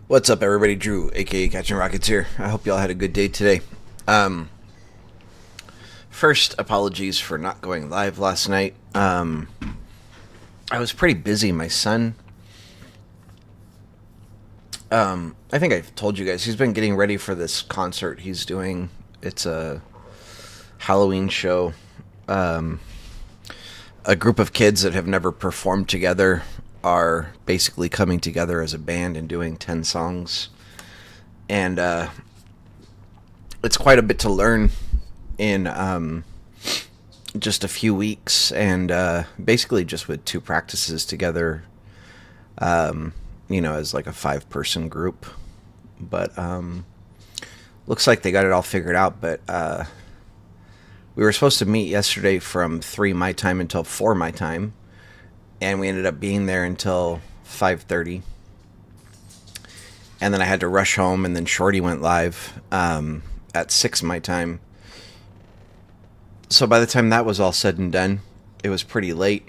What's up, everybody? Drew, aka Catching Rockets here. I hope y'all had a good day today. Um, First, apologies for not going live last night. I was pretty busy. My son, I think I've told you guys, he's been getting ready for this concert he's doing. It's a Halloween show. A group of kids that have never performed together are basically coming together as a band and doing 10 songs. And it's quite a bit to learn in just a few weeks, and basically just with two practices together, as like a 5-person group. But looks like they got it all figured out. But we were supposed to meet yesterday from 3 my time until 4 my time, and we ended up being there until 5:30. And then I had to rush home, and then Shorty went live at 6 my time. So by the time that was all said and done, it was pretty late.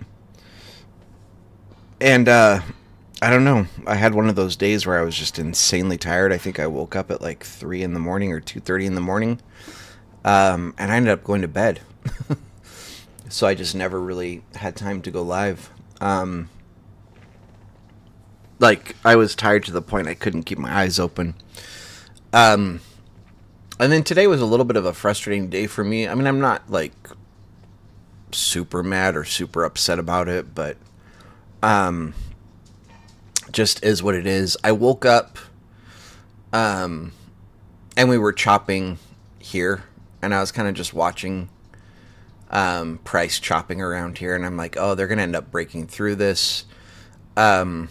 And I don't know. I had one of those days where I was just insanely tired. I think I woke up at like 3 in the morning or 2:30 in the morning. And I ended up going to bed. So I just never really had time to go live. I was tired to the point I couldn't keep my eyes open. And then today was a little bit of a frustrating day for me. I mean, I'm not like super mad or super upset about it, but just is what it is. I woke up and we were chopping here, and I was kind of just watching price chopping around here, and I'm like, oh, they're going to end up breaking through this because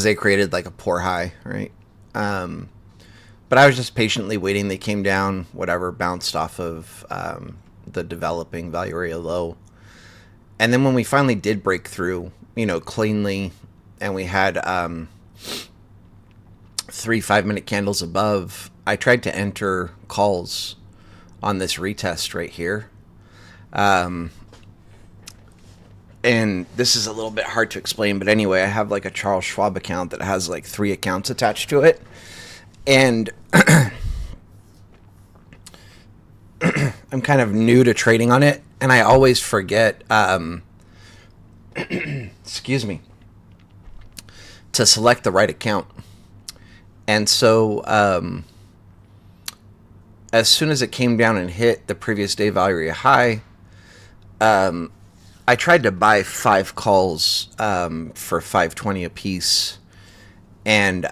they created like a poor high, right? But I was just patiently waiting. They came down, whatever, bounced off of the developing value area low. And then when we finally did break through, cleanly, and we had 3 5-minute candles above, I tried to enter calls on this retest right here. And this is a little bit hard to explain, but anyway, I have like a Charles Schwab account that has like 3 accounts attached to it. And I'm kind of new to trading on it, and I always forget, excuse me, to select the right account. And so as soon as it came down and hit the previous day value area high, I tried to buy 5 calls for 520 a piece. And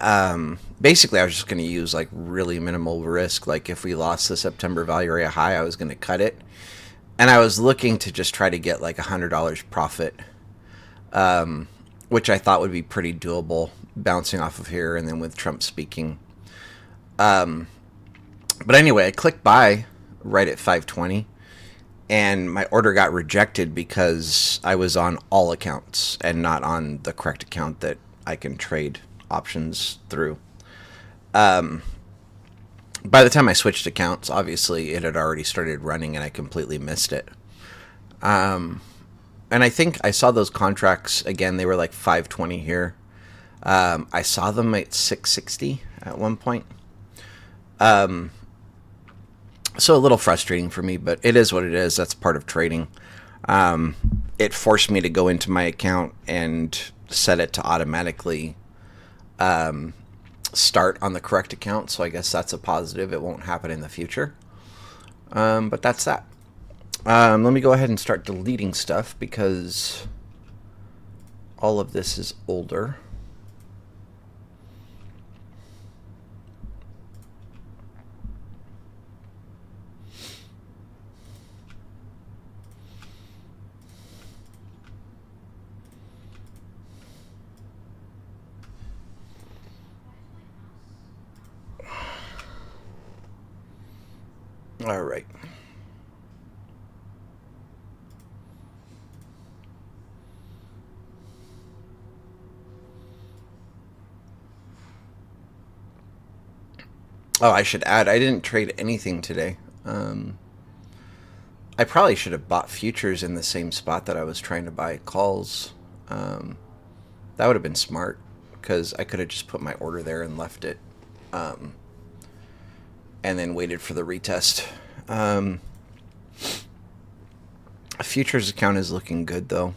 basically, I was just going to use like really minimal risk. Like if we lost the September value area high, I was going to cut it. And I was looking to just try to get like $100 profit, which I thought would be pretty doable, bouncing off of here and then with Trump speaking. But anyway, I clicked buy right at 520, and my order got rejected because I was on all accounts and not on the correct account that I can trade options through. By the time I switched accounts, obviously it had already started running, and I completely missed it. And I think I saw those contracts again. They were like 520 here. I saw them at 660 at one point. So a little frustrating for me, but it is what it is. That's part of trading. It forced me to go into my account and set it to automatically start on the correct account, so I guess that's a positive. It won't happen in the future, but that's that. Let me go ahead and start deleting stuff because all of this is older. All right. Oh, I should add, I didn't trade anything today. I probably should have bought futures in the same spot that I was trying to buy calls. That would have been smart, because I could have just put my order there and left it, and then waited for the retest. A futures account is looking good though.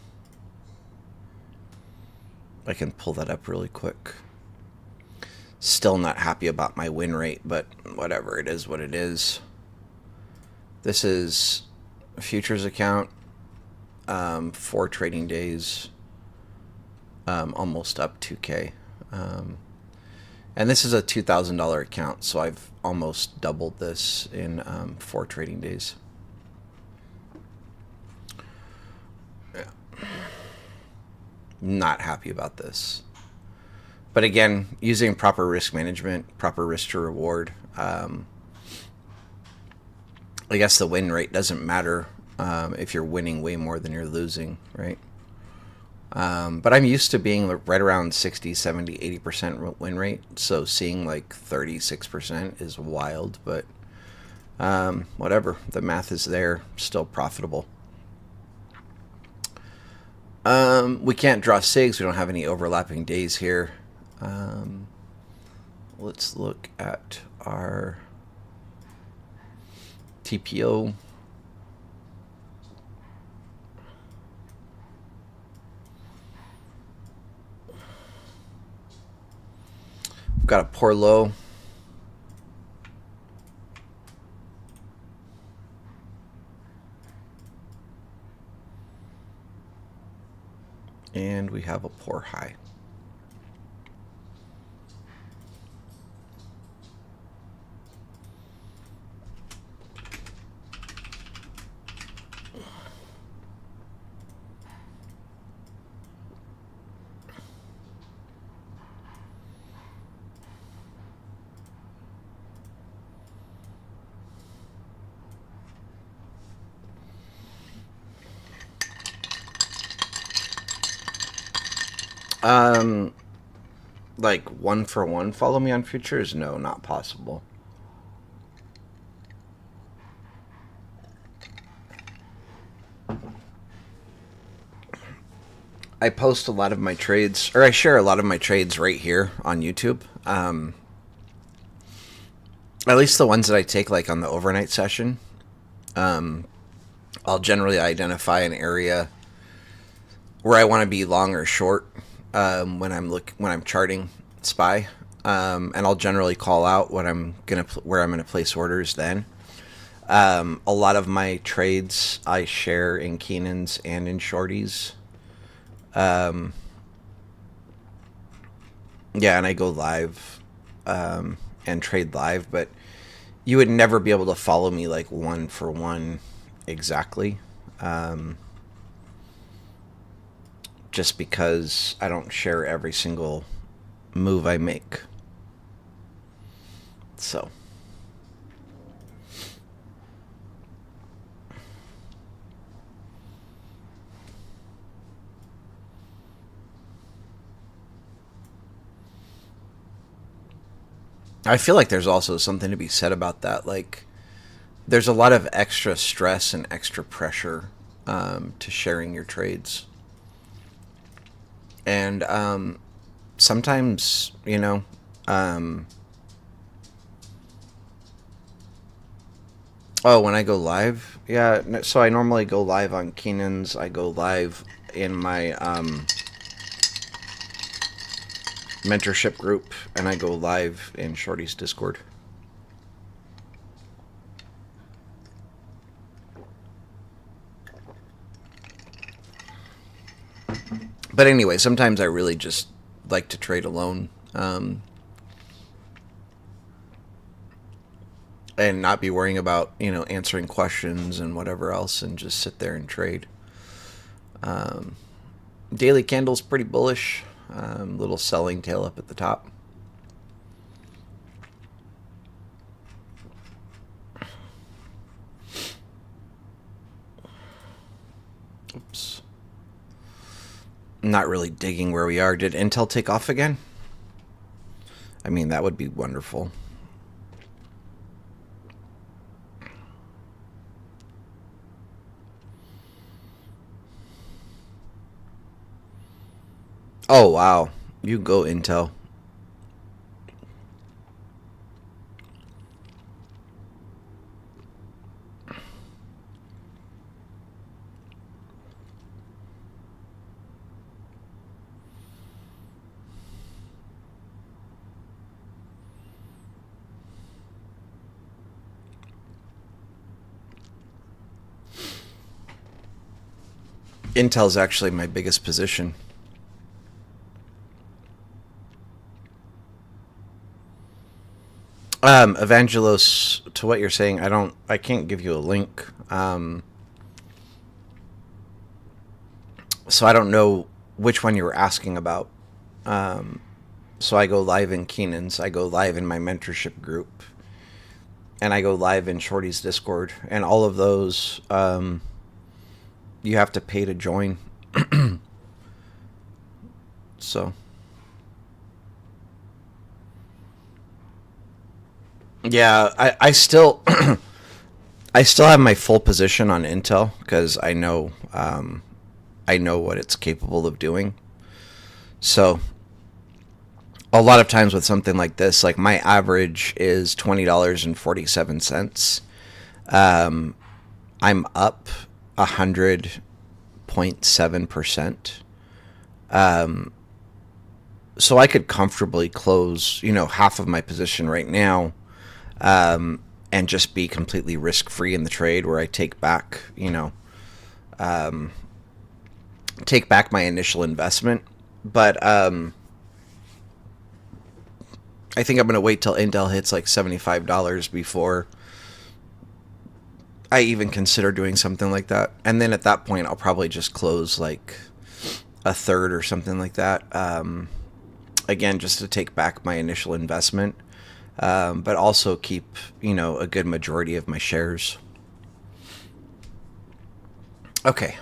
I can pull that up really quick. Still not happy about my win rate, but whatever, it is what it is. This is a futures account, 4 trading days, almost up 2K. And this is a $2,000 account, so I've almost doubled this in 4 trading days. Yeah. Not happy about this. But again, using proper risk management, proper risk to reward, I guess the win rate doesn't matter if you're winning way more than you're losing, right? But I'm used to being right around 60, 70, 80% win rate. So seeing like 36% is wild, but whatever. The math is there, still profitable. We can't draw SIGs. We don't have any overlapping days here. Let's look at our TPO. We've got a poor low. And we have a poor high. Like 1-for-1 follow me on futures? No, not possible. I post a lot of my trades, or I share a lot of my trades right here on YouTube. At least the ones that I take like on the overnight session. I'll generally identify an area where I want to be long or short when I'm charting SPY, and I'll generally call out where I'm gonna place orders. Then a lot of my trades I share in Keenans and in Shorties. Yeah, and I go live and trade live, but you would never be able to follow me like 1-for-1 exactly. Just because I don't share every single move I make. So. I feel like there's also something to be said about that. Like, there's a lot of extra stress and extra pressure to sharing your trades. And sometimes, oh, when I go live, yeah. So I normally go live on Keenan's. I go live in my mentorship group, and I go live in Shorty's Discord. But anyway, sometimes I really just like to trade alone, and not be worrying about, answering questions and whatever else, and just sit there and trade. Daily candle's pretty bullish. Little selling tail up at the top. Oops. Not really digging where we are. Did Intel take off again? I mean, that would be wonderful. Oh, wow. You go, Intel. Intel's actually my biggest position. Evangelos, to what you're saying, I can't give you a link. So I don't know which one you were asking about. So I go live in Keenan's, I go live in my mentorship group, and I go live in Shorty's Discord, and all of those, you have to pay to join. So, yeah, I still I still have my full position on Intel because I know what it's capable of doing. So a lot of times with something like this, like my average is $20.47. Um, I'm up 100.7%. Um, so I could comfortably close, half of my position right now, and just be completely risk free in the trade where I um, take back my initial investment. But I think I'm going to wait till Intel hits like $75 before I even consider doing something like that. And then at that point, I'll probably just close like a third or something like that. Again, just to take back my initial investment, but also keep, a good majority of my shares. Okay.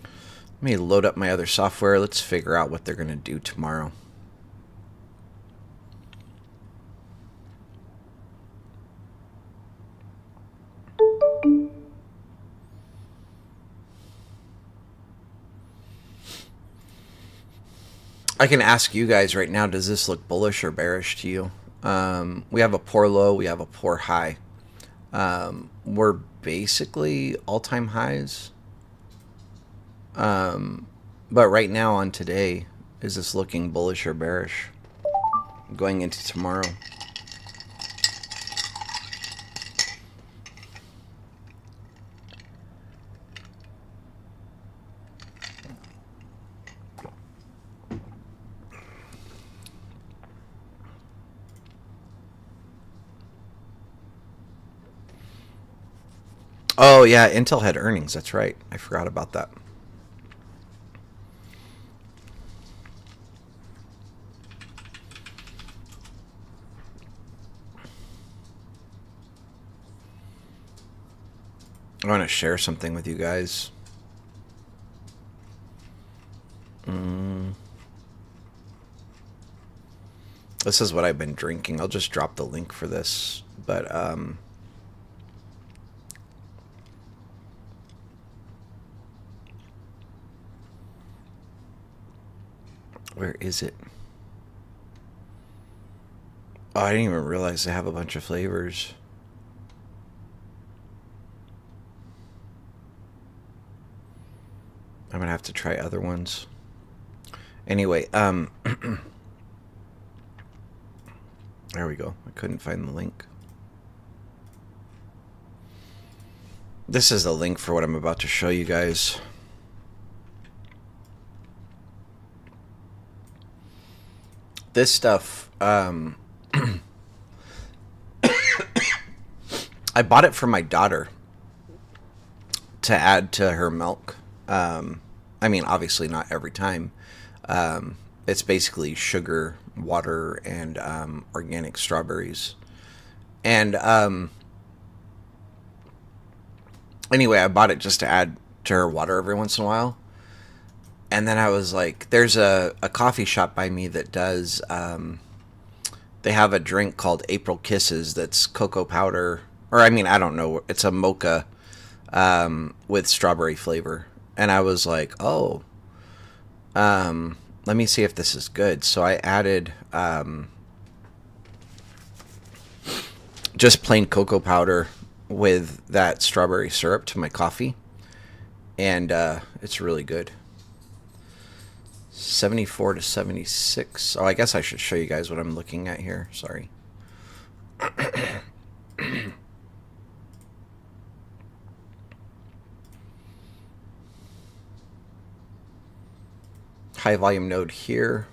Let me load up my other software. Let's figure out what they're going to do tomorrow. I can ask you guys right now, does this look bullish or bearish to you? We have a poor low, we have a poor high. We're basically all-time highs. But right now on today, is this looking bullish or bearish going into tomorrow? Oh, yeah, Intel had earnings. That's right. I forgot about that. I want to share something with you guys. This is what I've been drinking. I'll just drop the link for this. But, where is it? Oh, I didn't even realize they have a bunch of flavors. I'm gonna have to try other ones. Anyway, there we go. I couldn't find the link. This is the link for what I'm about to show you guys. This stuff, I bought it for my daughter to add to her milk. I mean, obviously not every time. It's basically sugar, water, and organic strawberries. And anyway, I bought it just to add to her water every once in a while. And then I was like, there's a coffee shop by me that does, they have a drink called April Kisses that's cocoa powder. Or, I mean, I don't know. It's a mocha with strawberry flavor. And I was like, oh, let me see if this is good. So I added just plain cocoa powder with that strawberry syrup to my coffee, and it's really good. 74 to 76. Oh, I guess I should show you guys what I'm looking at here. Sorry. High volume node here.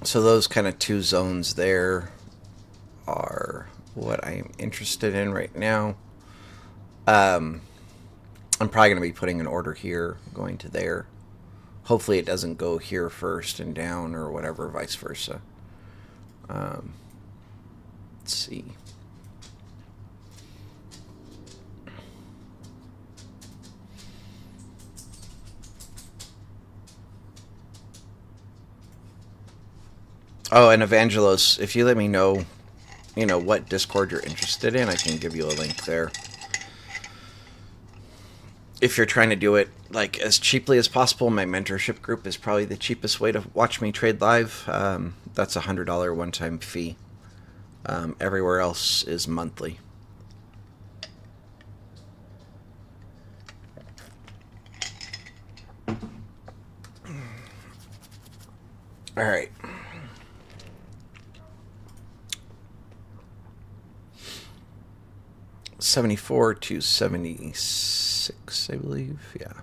So those kind of two zones there are what I'm interested in right now. I'm probably going to be putting an order here, going to there. Hopefully it doesn't go here first and down or whatever, vice versa. Let's see. Oh, and Evangelos, if you let me know, what Discord you're interested in, I can give you a link there. If you're trying to do it like as cheaply as possible, my mentorship group is probably the cheapest way to watch me trade live. That's $100 one-time fee. Everywhere else is monthly. All right. $74 to $76, I believe. Yeah.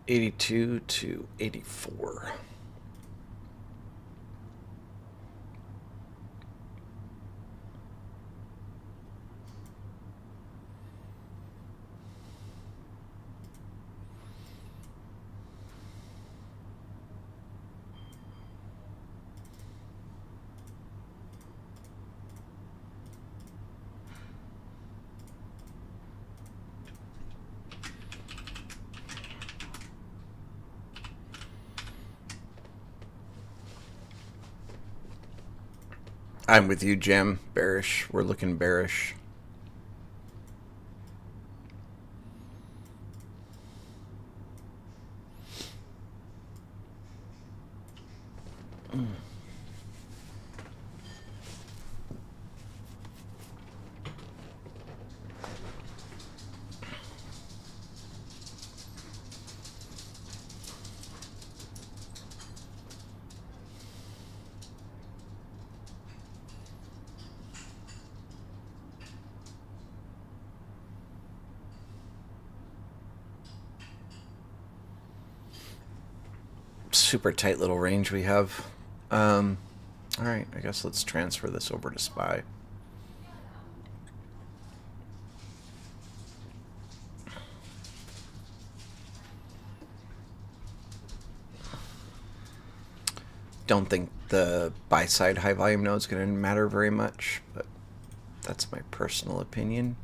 $82 to $84. I'm with you, Jim. Bearish. We're looking bearish. Super tight little range we have. All right, I guess let's transfer this over to SPY. Don't think the buy side high volume node is going to matter very much, but that's my personal opinion.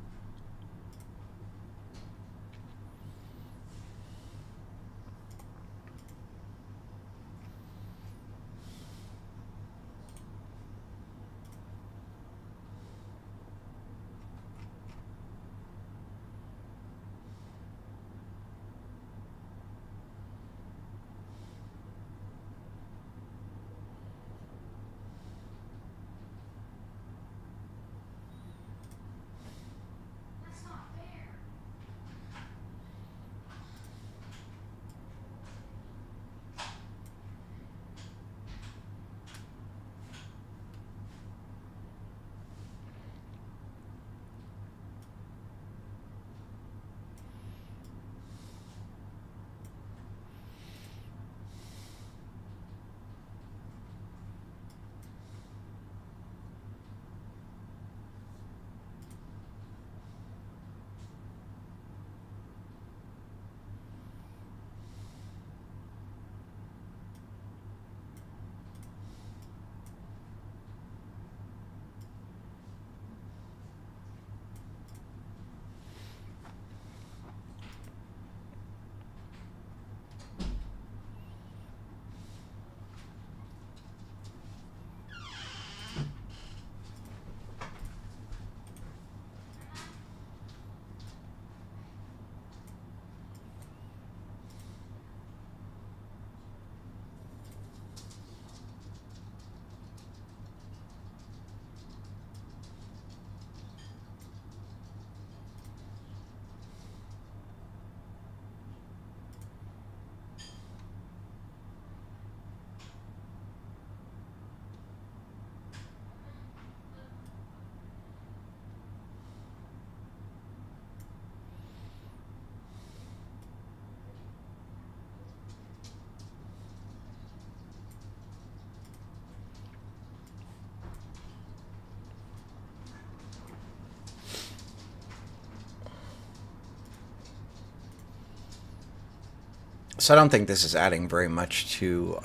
So I don't think this is adding very much to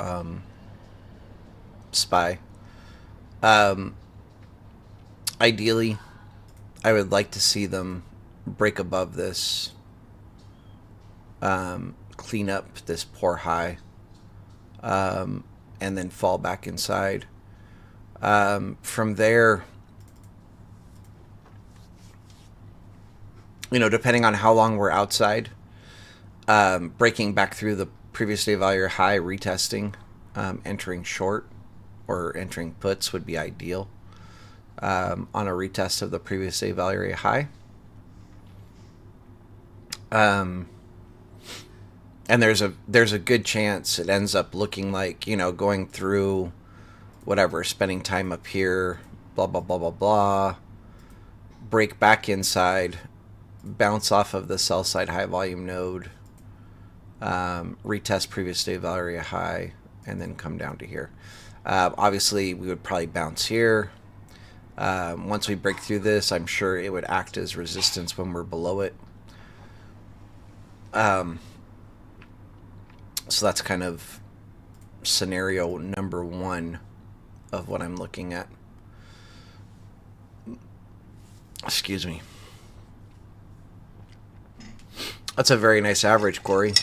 SPY. Um, Ideally, I would like to see them break above this, clean up this poor high, and then fall back inside. From there, depending on how long we're outside, breaking back through the previous day value high, retesting, entering short or entering puts would be ideal on a retest of the previous day value high. And there's a good chance it ends up looking like, going through whatever, spending time up here, blah, blah, blah, blah, blah, break back inside, bounce off of the sell side high volume node, retest previous day value high, and then come down to here. Obviously, we would probably bounce here. Once we break through this, I'm sure it would act as resistance when we're below it. So that's kind of scenario number one of what I'm looking at. Excuse me. That's a very nice average, Corey.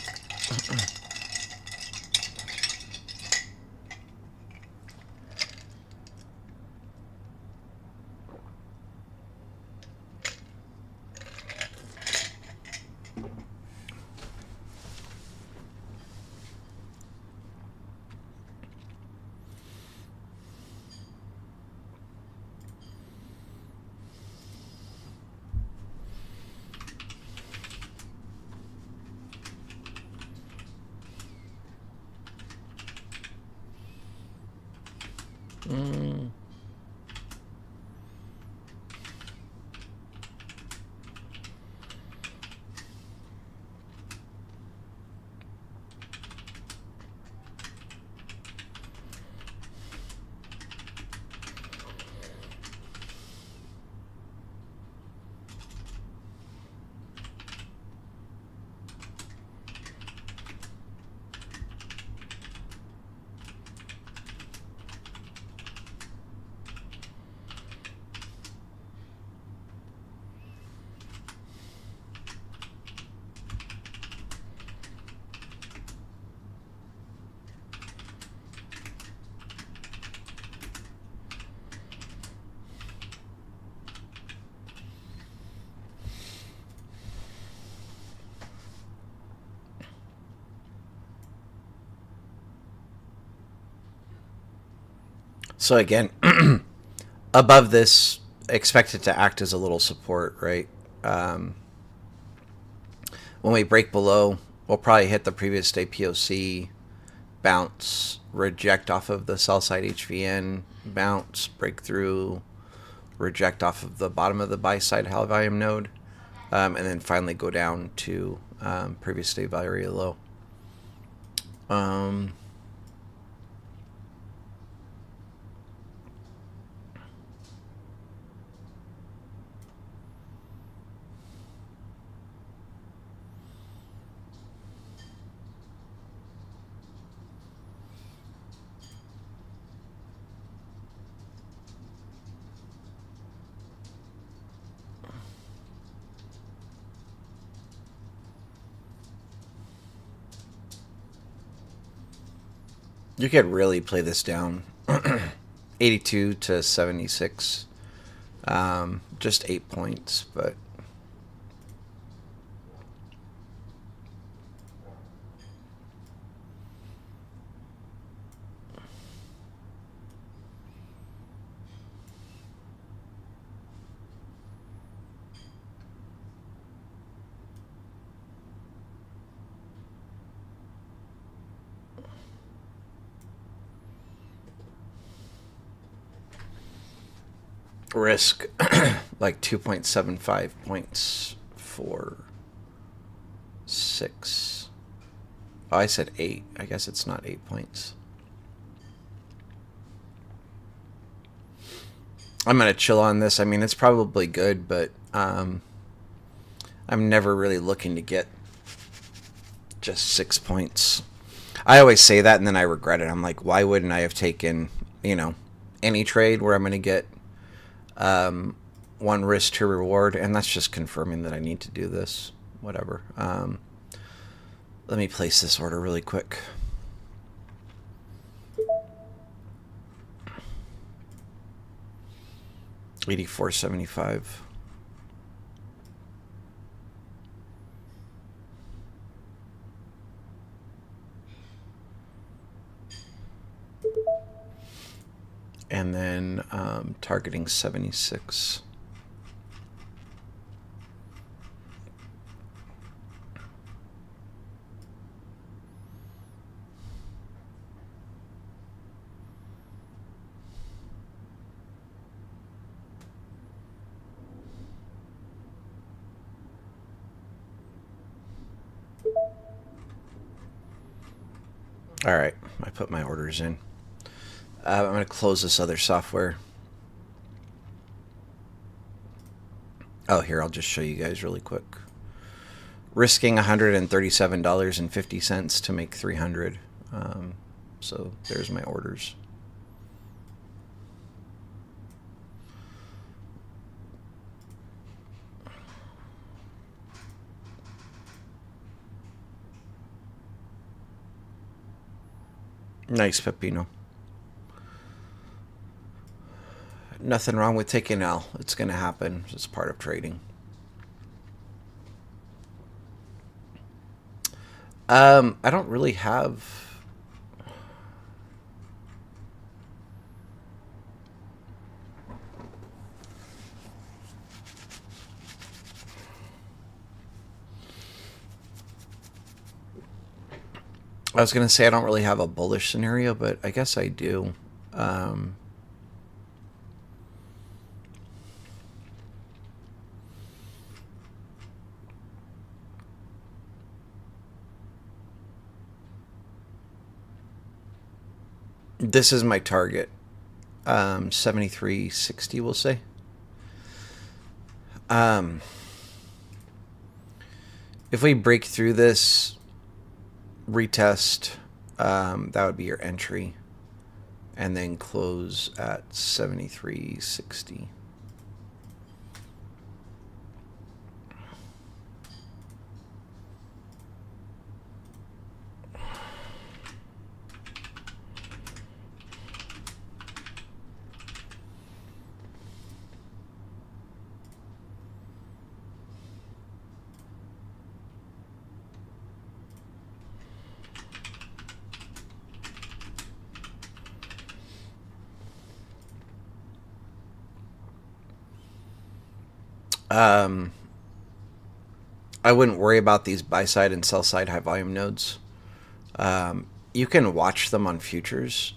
So again, above this, expect it to act as a little support, right? When we break below, we'll probably hit the previous day POC, bounce, reject off of the sell side HVN, bounce, break through, reject off of the bottom of the buy side high volume node, and then finally go down to previous day value low. You could really play this down. 82 to 76. Just 8 points, but risk like 2.75 points for 6. Oh, I said 8. I guess it's not 8 points. I'm going to chill on this. I mean, it's probably good, but I'm never really looking to get just 6 points. I always say that and then I regret it. I'm like, why wouldn't I have taken, any trade where I'm going to get one risk to reward? And that's just confirming that I need to do this. Whatever. Let me place this order really quick. $84.75. And then targeting 76. All right, I put my orders in. I'm going to close this other software. Oh, here, I'll just show you guys really quick. Risking $137.50 to make 300. So there's my orders. Nice pepino. Nothing wrong with taking L. It's going to happen. It's part of trading. I don't really have... I was going to say I don't really have a bullish scenario, but I guess I do. This is my target. 73.60, we'll say. If we break through this, retest, that would be your entry, and then close at 73.60. I wouldn't worry about these buy side and sell side high volume nodes. You can watch them on futures.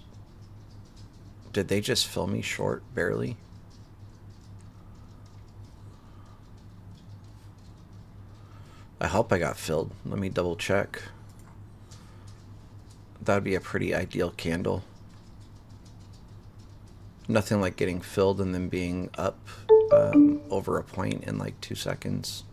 Did they just fill me short barely? I hope I got filled. Let me double check. That would be a pretty ideal candle. Nothing like getting filled and then being up over a point in like 2 seconds.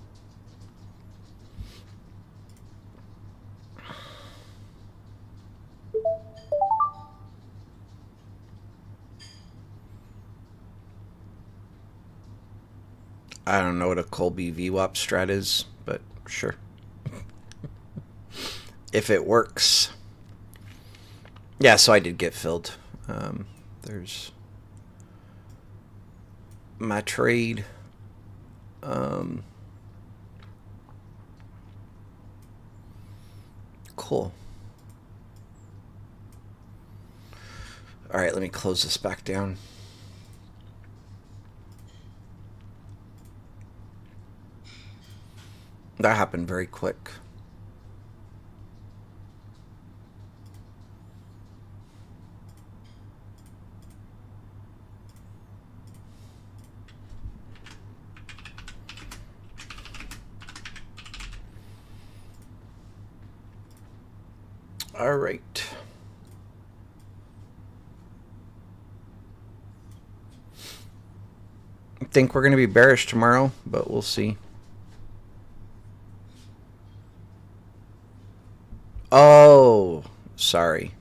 I don't know what a Colby VWAP strat is, but sure. If it works. Yeah, so I did get filled. There's my trade. Cool. All right, let me close this back down. That happened very quick. All right. I think we're going to be bearish tomorrow, but we'll see. Oh, sorry.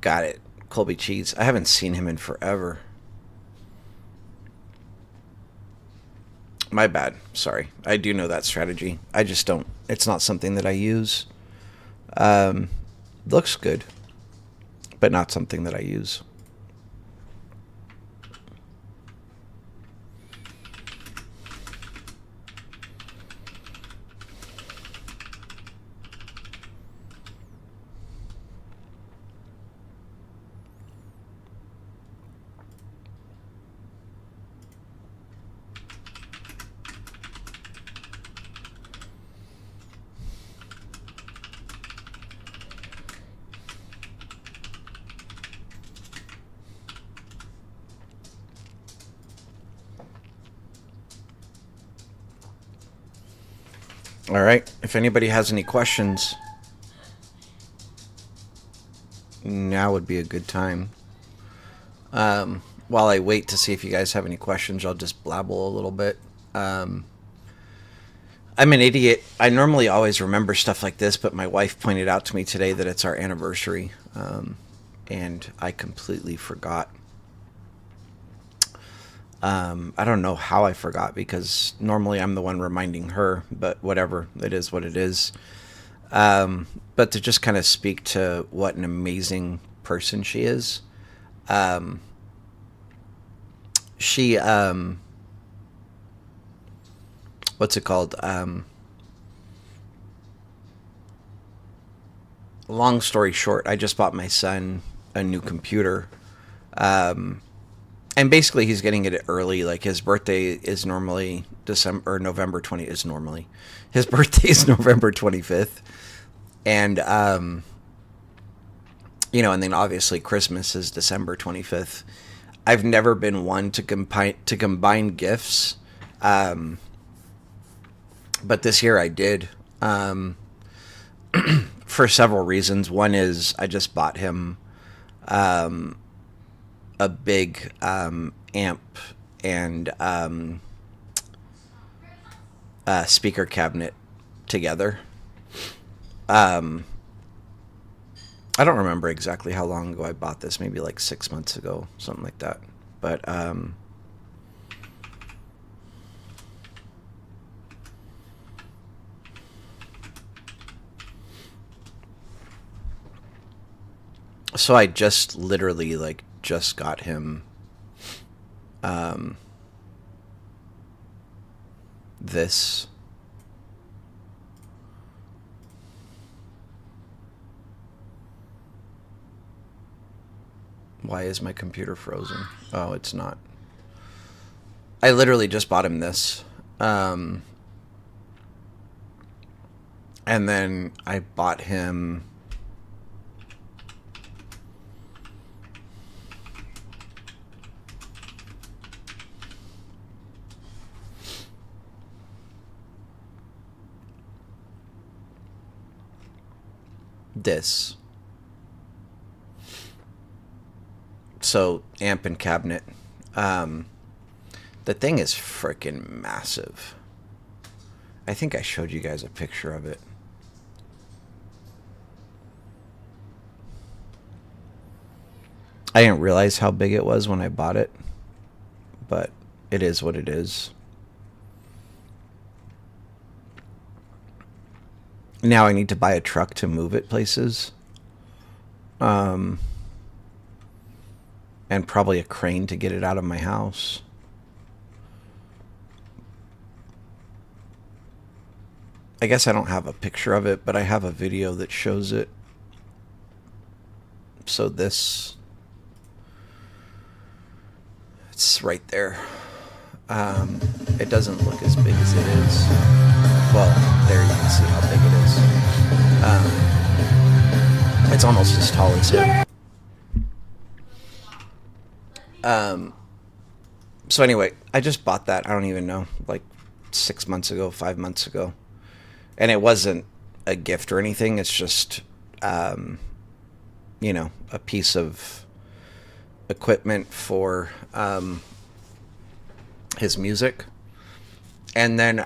Got it. Colby Cheese. I haven't seen him in forever. My bad. Sorry. I do know that strategy. I just don't. It's not something that I use. Um, Looks good, but not something that I use. All right. If anybody has any questions, now would be a good time. While I wait to see if you guys have any questions, I'll just blabble a little bit. Um, I'm an idiot. I normally always remember stuff like this, but my wife pointed out to me today that it's our anniversary, and I completely forgot. I don't know how I forgot because normally I'm the one reminding her, but whatever. It is what it is. But to just kind of speak to what an amazing person she is. Um, she, what's it called? Long story short, I just bought my son a new computer. Um, and basically he's getting it early. Like his birthday is normally December or November 20 is normally. His birthday is November 25th. And, and then obviously Christmas is December 25th. I've never been one to combine gifts. Um, but this year I did. For several reasons. One is I just bought him um, a big amp and speaker cabinet together. Um, I don't remember exactly how long ago I bought this. Maybe like 6 months ago, something like that. But so I just literally like just got him um, this. Why is my computer frozen? Oh, it's not. I literally just bought him this. Um, and then I bought him this. So, amp and cabinet. Um, the thing is freaking massive. I think I showed you guys a picture of it. I didn't realize how big it was when I bought it, but it is what it is. Now I need to buy a truck to move it places. Um, and probably a crane to get it out of my house. I guess I don't have a picture of it, but I have a video that shows it. So it's right there. It doesn't look as big as it is. Well, there you can see how big it is. It's almost as tall as him. So anyway, I just bought that. I don't even know, like 6 months ago, 5 months ago. And it wasn't a gift or anything. It's just, a piece of equipment for his music. And then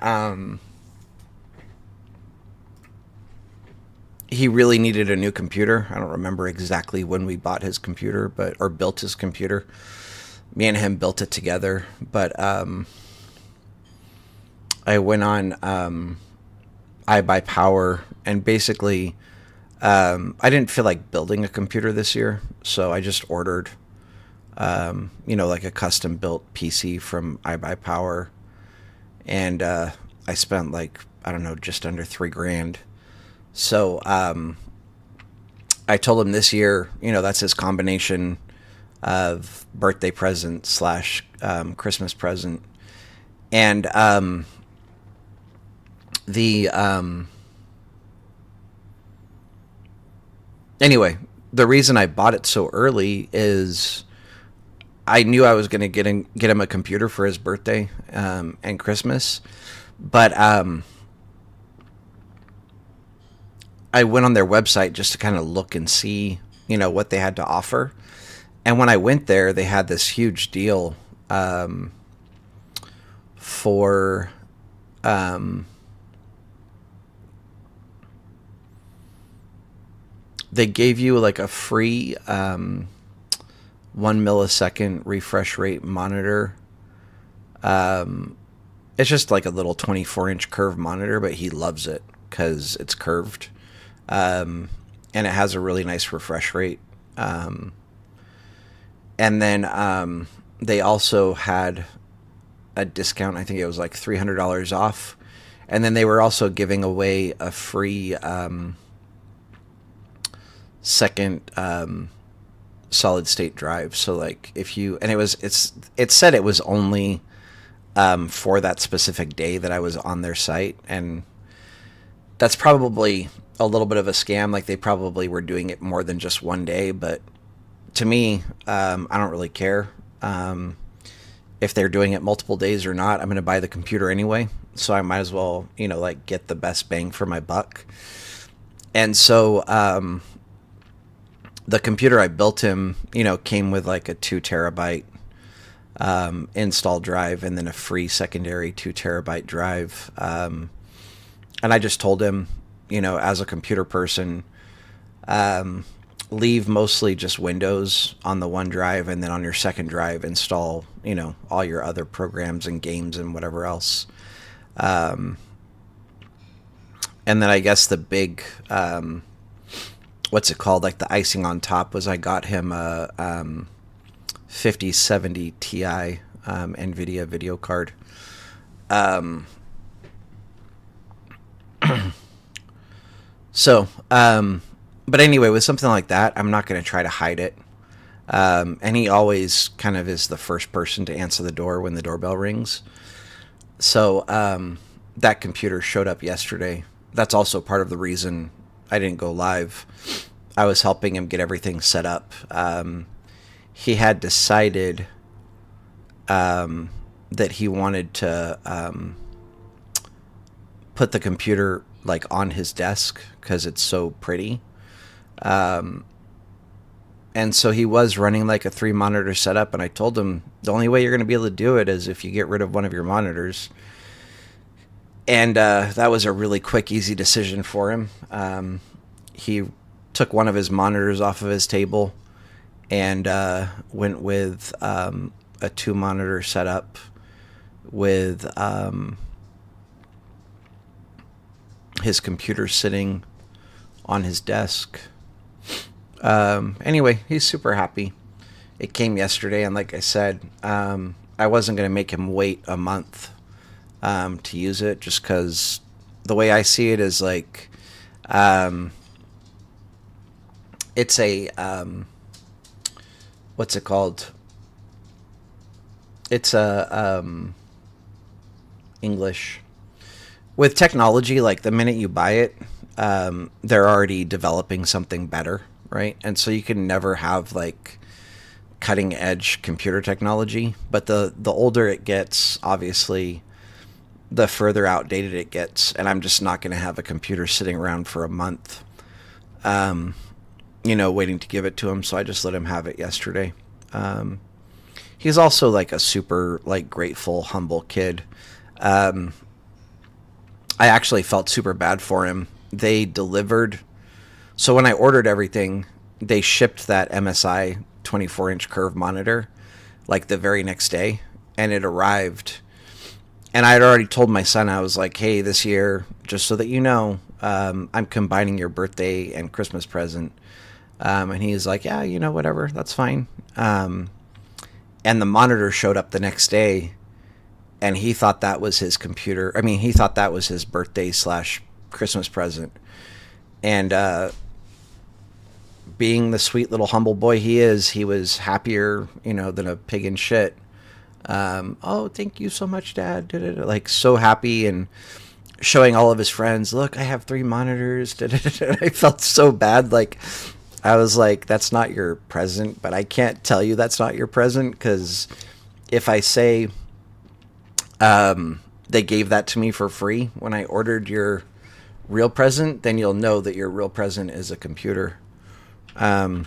he really needed a new computer. I don't remember exactly when we bought his computer, or built his computer. Me and him built it together, but I went on iBuyPower, and basically I didn't feel like building a computer this year, so I just ordered like a custom built PC from iBuyPower, and I spent like, I don't know, just under $3,000. So I told him this year, that's his combination of birthday present slash Christmas present. And anyway, the reason I bought it so early is I knew I was going to get him a computer for his birthday and Christmas, but I went on their website just to kind of look and see, what they had to offer. And when I went there, they had this huge deal for they gave you like a free 1 millisecond refresh rate monitor. It's just like a little 24-inch curved monitor, but he loves it because it's curved. And it has a really nice refresh rate. And then they also had a discount. I think it was like $300 off. And then they were also giving away a free second solid state drive. So like if you, and it said it was only for that specific day that I was on their site, and that's probably a little bit of a scam. Like they probably were doing it more than just one day, but to me, I don't really care if they're doing it multiple days or not. I'm going to buy the computer anyway, so I might as well, like get the best bang for my buck. And so the computer I built him, came with like a 2 terabyte install drive, and then a free secondary 2 terabyte drive. And I just told him, as a computer person, leave mostly just Windows on the one drive, and then on your second drive install, all your other programs and games and whatever else. And then I guess the big, what's it called? Like the icing on top was I got him a 5070 Ti NVIDIA video card. But anyway, with something like that, I'm not going to try to hide it. And he always kind of is the first person to answer the door when the doorbell rings. So that computer showed up yesterday. That's also part of the reason I didn't go live. I was helping him get everything set up. He had decided that he wanted to put the computer like on his desk because it's so pretty. And so he was running like a 3 monitor setup, and I told him the only way you're going to be able to do it is if you get rid of one of your monitors. And that was a really quick, easy decision for him. He took one of his monitors off of his table and went with a 2 monitor setup with his computer sitting on his desk. Anyway, he's super happy. It came yesterday, and like I said, I wasn't going to make him wait a month to use it, just because the way I see it is like it's a what's it called? It's a English. With technology, like the minute you buy it, they're already developing something better, right? And so you can never have like cutting edge computer technology, but the older it gets, obviously, the further outdated it gets. And I'm just not going to have a computer sitting around for a month, waiting to give it to him. So I just let him have it yesterday. He's also like a super like grateful, humble kid. I actually felt super bad for him. They delivered So when I ordered everything, they shipped that MSI 24-inch curve monitor like the very next day, and it arrived. And I had already told my son, I was like, hey, this year, just so that you know, I'm combining your birthday and Christmas present. And he's like, yeah, whatever, that's fine. And the monitor showed up the next day, and he thought that was his computer. I mean, he thought that was his birthday / Christmas present. And being the sweet little humble boy he is, he was happier, than a pig in shit. Oh, thank you so much, Dad. Like, so happy, and showing all of his friends, look, I have 3 monitors. I felt so bad. Like, I was like, that's not your present, but I can't tell you that's not your present, because if I say they gave that to me for free when I ordered your real present, then you'll know that your real present is a computer. I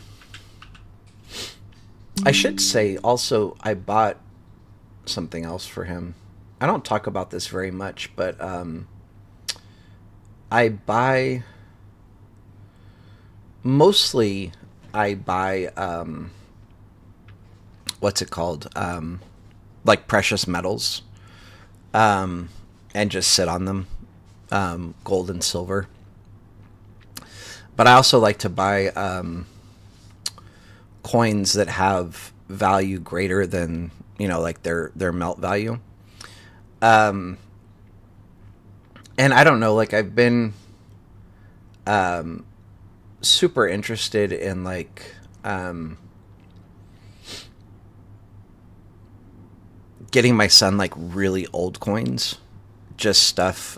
should say also, I bought something else for him. I don't talk about this very much, but mostly I buy what's it called? Like precious metals, and just sit on them, gold and silver. But I also like to buy coins that have value greater than, like their melt value. And I don't know, like I've been super interested in like getting my son like really old coins, just stuff.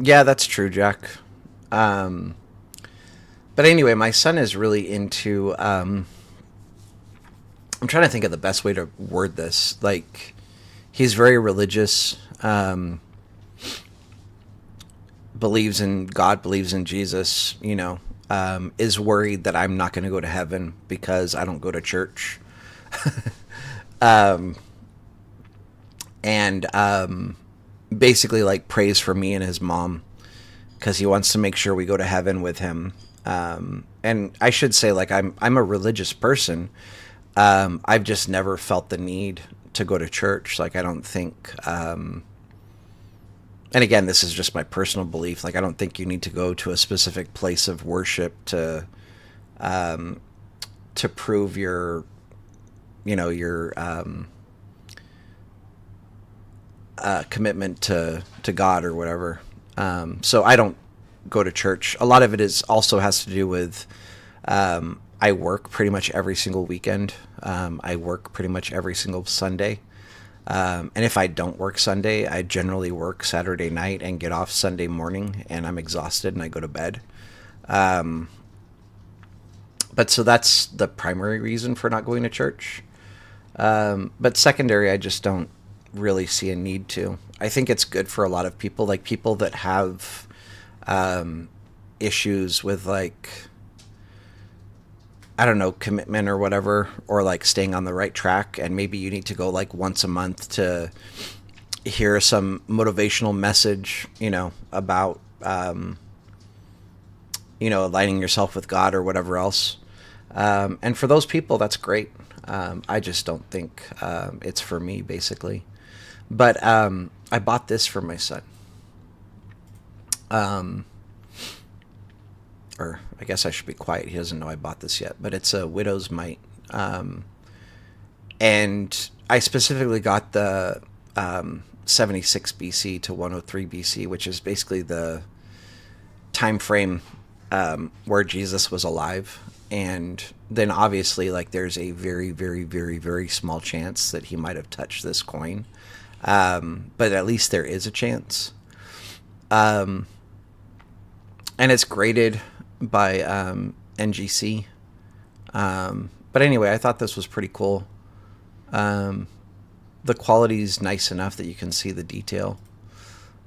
Yeah, that's true, Jack. But anyway, my son is really into. I'm trying to think of the best way to word this. Like, he's very religious. Believes in God, believes in Jesus. Is worried that I'm not going to go to heaven because I don't go to church. And basically like prays for me and his mom because he wants to make sure we go to heaven with him. And I should say, like, I'm a religious person. I've just never felt the need to go to church. Like, I don't think, and again, this is just my personal belief. Like, I don't think you need to go to a specific place of worship to prove your commitment to God or whatever. So I don't go to church. A lot of it also has to do with I work pretty much every single weekend. I work pretty much every single Sunday. And if I don't work Sunday, I generally work Saturday night and get off Sunday morning, and I'm exhausted and I go to bed. But so that's the primary reason for not going to church. But secondary, I just don't really see a need to. I think it's good for a lot of people, like people that have issues with, like, I don't know, commitment or whatever, or like staying on the right track, and maybe you need to go like once a month to hear some motivational message, about aligning yourself with God or whatever else. And for those people, that's great. I just don't think it's for me, basically. But I bought this for my son. Or I guess I should be quiet. He doesn't know I bought this yet. But it's a Widow's Mite. And I specifically got the 76 BC to 103 BC, which is basically the time frame where Jesus was alive. And then obviously, like, there's a very, very, very, very small chance that he might have touched this coin. But at least there is a chance. And it's graded by NGC. But anyway, I thought this was pretty cool. The quality's nice enough that you can see the detail.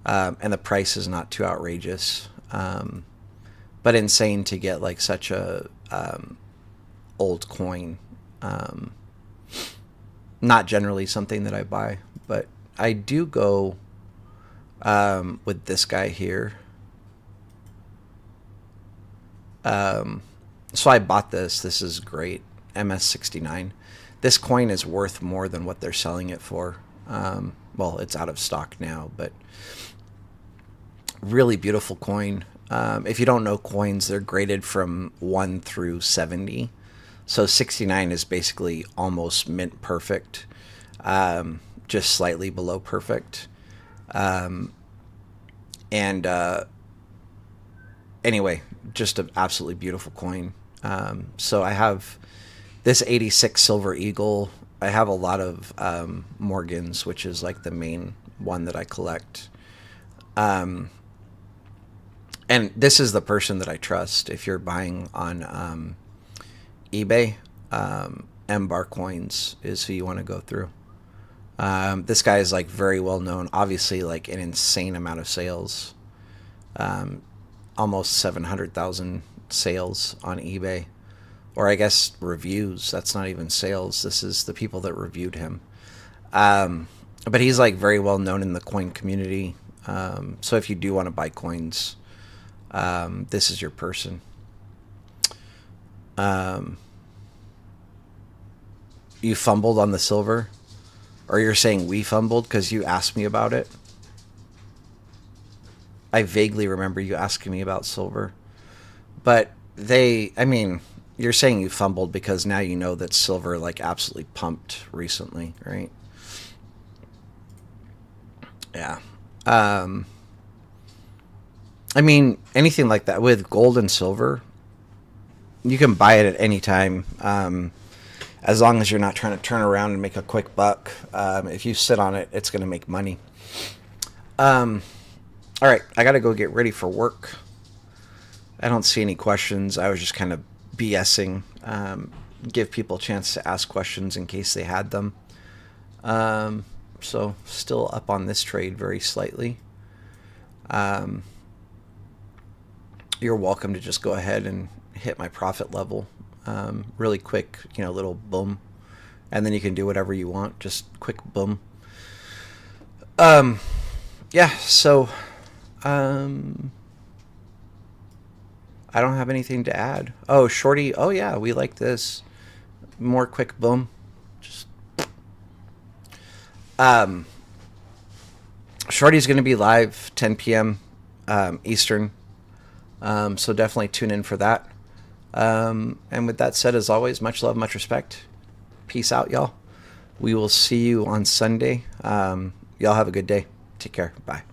And the price is not too outrageous. But insane to get like such a old coin. Not generally something that I buy, but I do go with this guy here. So I bought this. This is great. MS69. This coin is worth more than what they're selling it for. Well, it's out of stock now, but really beautiful coin. If you don't know coins, they're graded from 1 through 70. So 69 is basically almost mint perfect, just slightly below perfect. And anyway, just an absolutely beautiful coin. So I have this 86 Silver Eagle. I have a lot of Morgans, which is like the main one that I collect. And this is the person that I trust. If you're buying on eBay, M-Bar Coins is who you want to go through. This guy is like very well known. Obviously, like an insane amount of sales. Almost 700,000 sales on eBay. Or I guess reviews. That's not even sales. This is the people that reviewed him. But he's like very well known in the coin community. So if you do want to buy coins, this is your person. You fumbled on the silver? Or you're saying we fumbled because you asked me about it? I vaguely remember you asking me about silver. But you're saying you fumbled because now you know that silver like absolutely pumped recently, right? Yeah. Anything like that with gold and silver, you can buy it at any time, as long as you're not trying to turn around and make a quick buck. If you sit on it, it's going to make money. All right, I got to go get ready for work. I don't see any questions. I was just kind of BSing, give people a chance to ask questions in case they had them. So still up on this trade very slightly. You're welcome to just go ahead and hit my profit level really quick, little boom, and then you can do whatever you want, just quick boom. Yeah, so I don't have anything to add. Oh, shorty, oh yeah, we like this. More quick boom. Just shorty's going to be live 10 p.m. Eastern. So definitely tune in for that. And with that said, as always, much love, much respect. Peace out, y'all. We will see you on Sunday. Y'all have a good day. Take care. Bye.